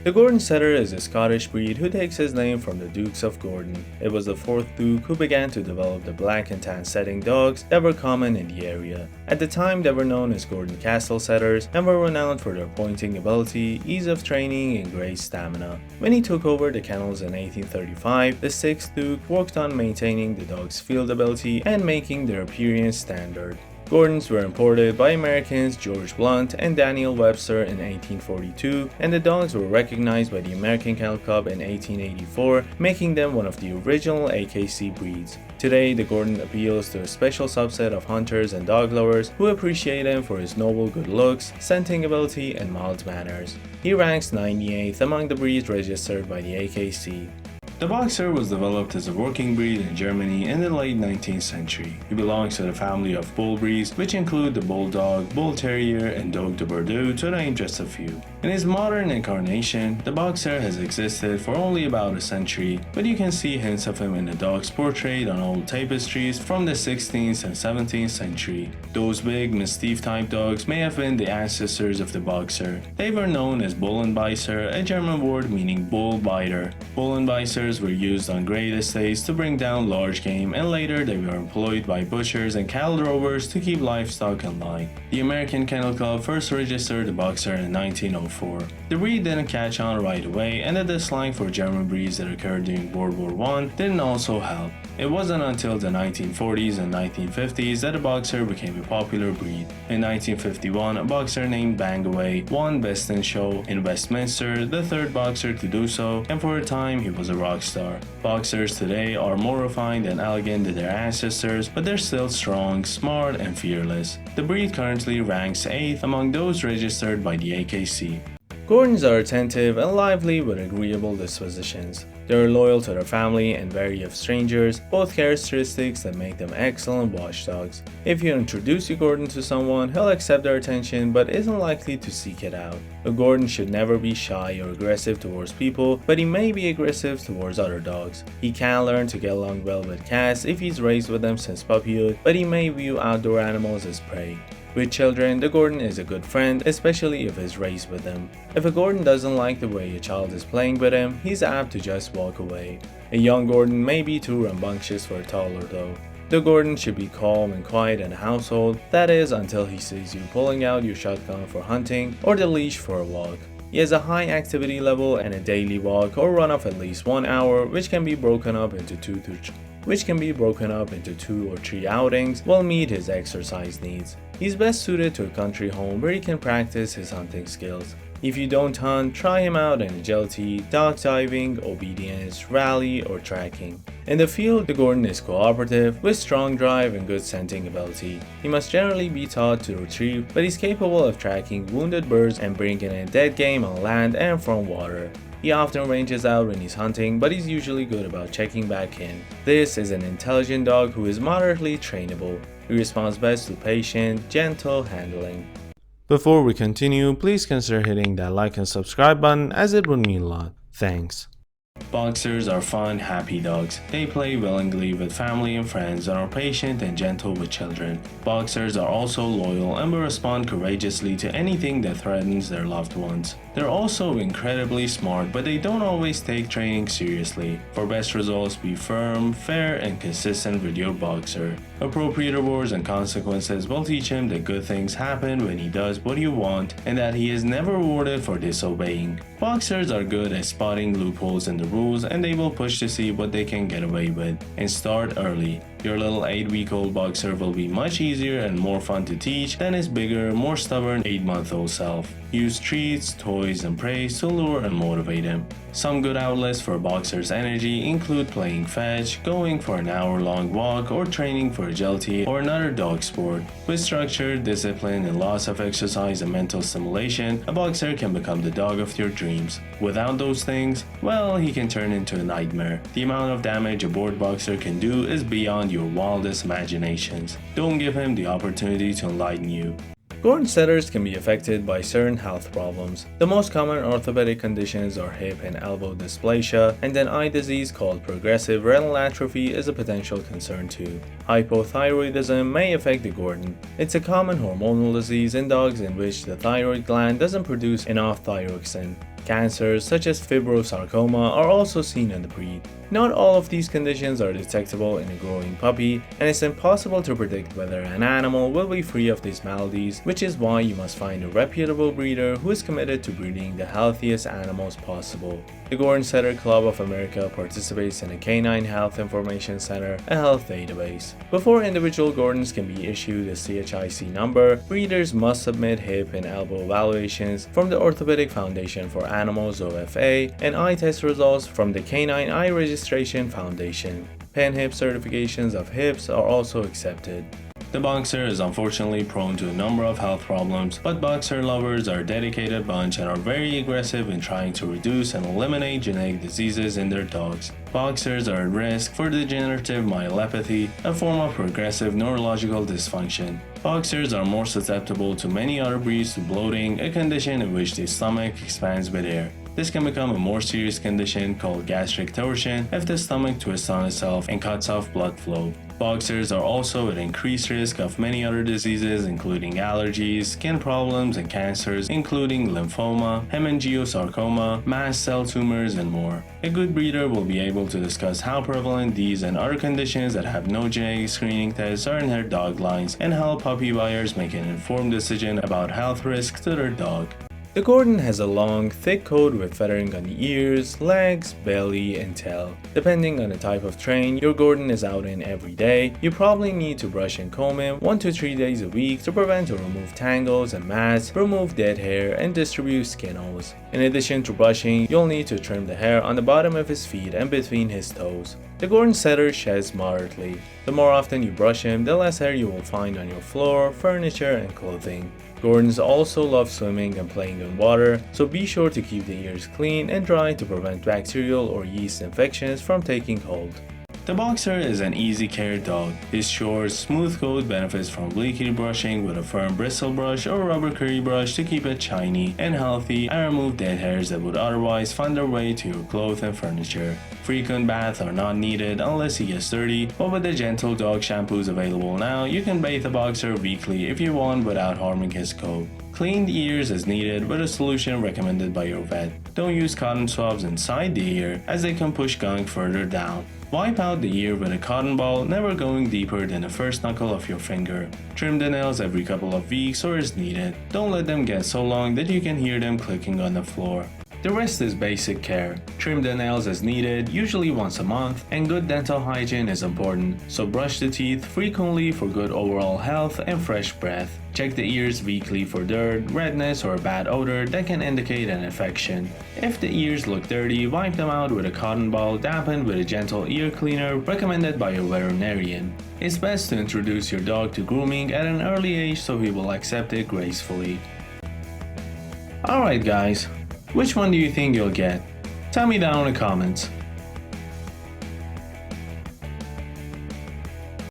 The Gordon Setter is a Scottish breed who takes his name from the Dukes of Gordon. It was the 4th Duke who began to develop the black and tan setting dogs that were common in the area. At the time, they were known as Gordon Castle Setters and were renowned for their pointing ability, ease of training, and great stamina. When he took over the kennels in 1835, the 6th Duke worked on maintaining the dog's field ability and making their appearance standard. Gordons were imported by Americans George Blunt and Daniel Webster in 1842, and the dogs were recognized by the American Kennel Club in 1884, making them one of the original AKC breeds. Today, the Gordon appeals to a special subset of hunters and dog lovers who appreciate him for his noble good looks, scenting ability, and mild manners. He ranks 98th among the breeds registered by the AKC. The Boxer was developed as a working breed in Germany in the late 19th century. He belongs to the family of bull breeds, which include the Bulldog, Bull Terrier, and Dogue de Bordeaux, to name just a few. In his modern incarnation, the Boxer has existed for only about a century, but you can see hints of him in the dogs portrayed on old tapestries from the 16th and 17th century. Those big Mastiff type dogs may have been the ancestors of the Boxer. They were known as Bullenbeißer, a German word meaning bull biter. Bullenbeißers were used on great estates to bring down large game, and later they were employed by butchers and cattle drovers to keep livestock in line. The American Kennel Club first registered the Boxer in 1904. The breed didn't catch on right away, and the dislike for German breeds that occurred during World War I didn't also help. It wasn't until the 1940s and 1950s that the Boxer became a popular breed. In 1951, a Boxer named Bangaway won Best in Show in Westminster, the third Boxer to do so, and for a time he was a rock star. Boxers today are more refined and elegant than their ancestors, but they're still strong, smart, and fearless. The breed currently ranks 8th among those registered by the AKC. Gordons are attentive and lively with agreeable dispositions. They are loyal to their family and wary of strangers, both characteristics that make them excellent watchdogs. If you introduce your Gordon to someone, he'll accept their attention but isn't likely to seek it out. A Gordon should never be shy or aggressive towards people, but he may be aggressive towards other dogs. He can learn to get along well with cats if he's raised with them since puppyhood, but he may view outdoor animals as prey. With children, the Gordon is a good friend, especially if he's raised with them. If a Gordon doesn't like the way a child is playing with him, he's apt to just walk away. A young Gordon may be too rambunctious for a toddler though. The Gordon should be calm and quiet in the household, that is until he sees you pulling out your shotgun for hunting or the leash for a walk. He has a high activity level, and a daily walk or run of at least 1 hour, which can be broken up into 2 or 3 outings, will meet his exercise needs. He's best suited to a country home where he can practice his hunting skills. If you don't hunt, try him out in agility, dog diving, obedience, rally, or tracking. In the field, the Gordon is cooperative, with strong drive and good scenting ability. He must generally be taught to retrieve, but he's capable of tracking wounded birds and bringing in dead game on land and from water. He often ranges out when he's hunting, but he's usually good about checking back in. This is an intelligent dog who is moderately trainable. He responds best to patient, gentle handling. Before we continue, please consider hitting that like and subscribe button, as it would mean a lot. Thanks. Boxers are fun, happy dogs. They play willingly with family and friends and are patient and gentle with children. Boxers are also loyal and will respond courageously to anything that threatens their loved ones. They're also incredibly smart, but they don't always take training seriously. For best results, be firm, fair, and consistent with your Boxer. Appropriate rewards and consequences will teach him that good things happen when he does what you want, and that he is never rewarded for disobeying. Boxers are good at spotting loopholes in the rules, and they will push to see what they can get away with. And start early. Your little 8-week-old Boxer will be much easier and more fun to teach than his bigger, more stubborn 8-month-old self. Use treats, toys, and praise to lure and motivate him. Some good outlets for a Boxer's energy include playing fetch, going for an hour-long walk, or training for agility or another dog sport. With structure, discipline, and lots of exercise and mental stimulation, a Boxer can become the dog of your dreams. Without those things, well, he can turn into a nightmare. The amount of damage a bored Boxer can do is beyond your wildest imaginations. Don't give him the opportunity to enlighten you. Gordon setters can be affected by certain health problems. The most common orthopedic conditions are hip and elbow dysplasia, and an eye disease called progressive retinal atrophy is a potential concern too. Hypothyroidism may affect the Gordon. It's a common hormonal disease in dogs in which the thyroid gland doesn't produce enough thyroxine. Cancers such as fibrosarcoma are also seen in the breed. Not all of these conditions are detectable in a growing puppy, and it's impossible to predict whether an animal will be free of these maladies, which is why you must find a reputable breeder who is committed to breeding the healthiest animals possible. The Gordon Setter Club of America participates in a Canine Health Information Center, a health database. Before individual Gordons can be issued a CHIC number, breeders must submit hip and elbow evaluations from the Orthopedic Foundation for Animals (OFA) and eye test results from the Canine Eye Registration Foundation. Pen hip certifications of hips are also accepted. The boxer is unfortunately prone to a number of health problems, but boxer lovers are a dedicated bunch and are very aggressive in trying to reduce and eliminate genetic diseases in their dogs. Boxers are at risk for degenerative myelopathy, a form of progressive neurological dysfunction. Boxers are more susceptible to many other breeds to bloating, a condition in which the stomach expands with air. This can become a more serious condition called gastric torsion if the stomach twists on itself and cuts off blood flow. Boxers are also at increased risk of many other diseases including allergies, skin problems, and cancers including lymphoma, hemangiosarcoma, mast cell tumors, and more. A good breeder will be able to discuss how prevalent these and other conditions that have no genetic screening tests are in their dog lines and help puppy buyers make an informed decision about health risks to their dog. The Gordon has a long, thick coat with feathering on the ears, legs, belly, and tail. Depending on the type of train your Gordon is out in every day, you probably need to brush and comb him 1 to 3 days a week to prevent or remove tangles and mats, remove dead hair, and distribute skin holes. In addition to brushing, you'll need to trim the hair on the bottom of his feet and between his toes. The Gordon Setter sheds moderately. The more often you brush him, the less hair you will find on your floor, furniture, and clothing. Gordons also love swimming and playing in water, so be sure to keep the ears clean and dry to prevent bacterial or yeast infections from taking hold. The Boxer is an easy care dog. His short, smooth coat benefits from obliquely brushing with a firm bristle brush or rubber curry brush to keep it shiny and healthy and remove dead hairs that would otherwise find their way to your clothes and furniture. Frequent baths are not needed unless he gets dirty, but with the gentle dog shampoos available now, you can bathe the Boxer weekly if you want without harming his coat. Clean the ears as needed with a solution recommended by your vet. Don't use cotton swabs inside the ear as they can push gunk further down. Wipe out the ear with a cotton ball, never going deeper than the first knuckle of your finger. Trim the nails every couple of weeks or as needed. Don't let them get so long that you can hear them clicking on the floor. The rest is basic care. Trim the nails as needed, usually once a month, and good dental hygiene is important, so brush the teeth frequently for good overall health and fresh breath. Check the ears weekly for dirt, redness, or a bad odor that can indicate an infection. If the ears look dirty, wipe them out with a cotton ball dampened with a gentle ear cleaner recommended by your veterinarian. It's best to introduce your dog to grooming at an early age so he will accept it gracefully. Alright guys, which one do you think you'll get? Tell me down in the comments.